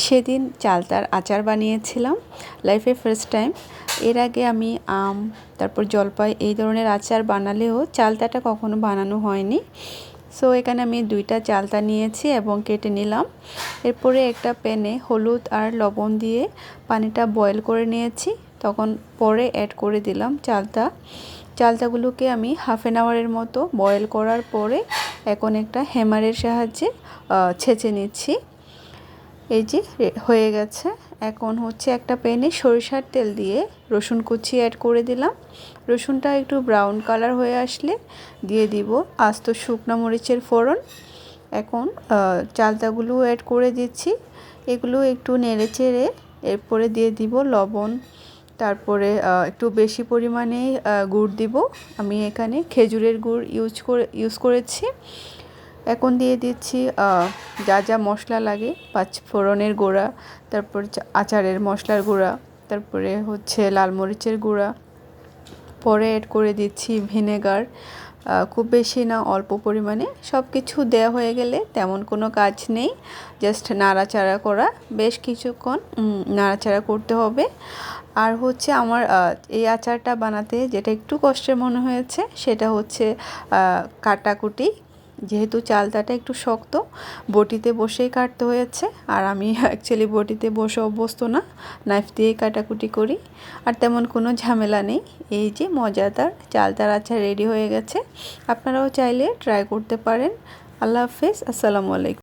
সেদিন চালতার আচার বানিয়েছিলাম লাইফে ফার্স্ট টাইম। এর আগে আমি আম তারপর জলপাই এই ধরনের আচার বানালেও চালতাটা কখনো বানানো হয়নি। সো এখানে আমি 2টা চালতা নিয়েছি এবং কেটে নিলাম। এরপরে একটা প্যানে হলুদ আর লবণ দিয়ে পানিটা বয়েল করে নিয়েছি। তখন পরে অ্যাড করে দিলাম চালতাগুলোকে আমি হাফ অ্যান আওয়ারের মতো বয়েল করার পরে এখন একটা হ্যামারের সাহায্যে ছেঁচে নিচ্ছি। এই যে হয়ে গেছে। এখন হচ্ছে একটা প্যানে সরিষার তেল দিয়ে রসুন কুচি অ্যাড করে দিলাম। রসুনটা একটু ব্রাউন কালার হয়ে আসলে দিয়ে দিব আস্ত শুকনো মরিচের ফোড়ন। এখন চালতাগুলো অ্যাড করে দিচ্ছি। এগুলো একটু নেড়ে চেড়ে এরপরে দিয়ে দিব লবণ, তারপরে একটু বেশি পরিমাণে গুড় দিব। আমি এখানে খেজুরের গুড় ইউজ করেছি। এখন দিয়ে দিচ্ছি যা যা মশলা লাগে, 5 ফোড়নের গুঁড়া, তারপর আচারের মশলার গুঁড়া, তারপরে হচ্ছে লাল মরিচের গুঁড়া। পরে অ্যাড করে দিচ্ছি ভিনেগার, খুব বেশি না, অল্প পরিমাণে। সব কিছু দেওয়া হয়ে গেলে তেমন কোনো কাজ নেই, জাস্ট নাড়াচাড়া করা, বেশ কিছুক্ষণ নাড়াচাড়া করতে হবে। আর হচ্ছে আমার এই আচারটা বানাতে যেটা একটু কষ্টের মনে হয়েছে সেটা হচ্ছে কাটাকুটি। যেহেতু চালতাটা একটু শক্ত, বটিতে বসেই কাটতে হয়েছে। আর আমি অ্যাকচুয়ালি বটিতে বসে অভ্যস্ত না, নাইফ দিয়েই কাটাকুটি করি। আর তেমন কোনো ঝামেলা নেই। এই যে মজাদার চালতার আচার রেডি হয়ে গেছে। আপনারাও চাইলে ট্রাই করতে পারেন। আল্লাহ হাফেজ, আসসালামু আলাইকুম।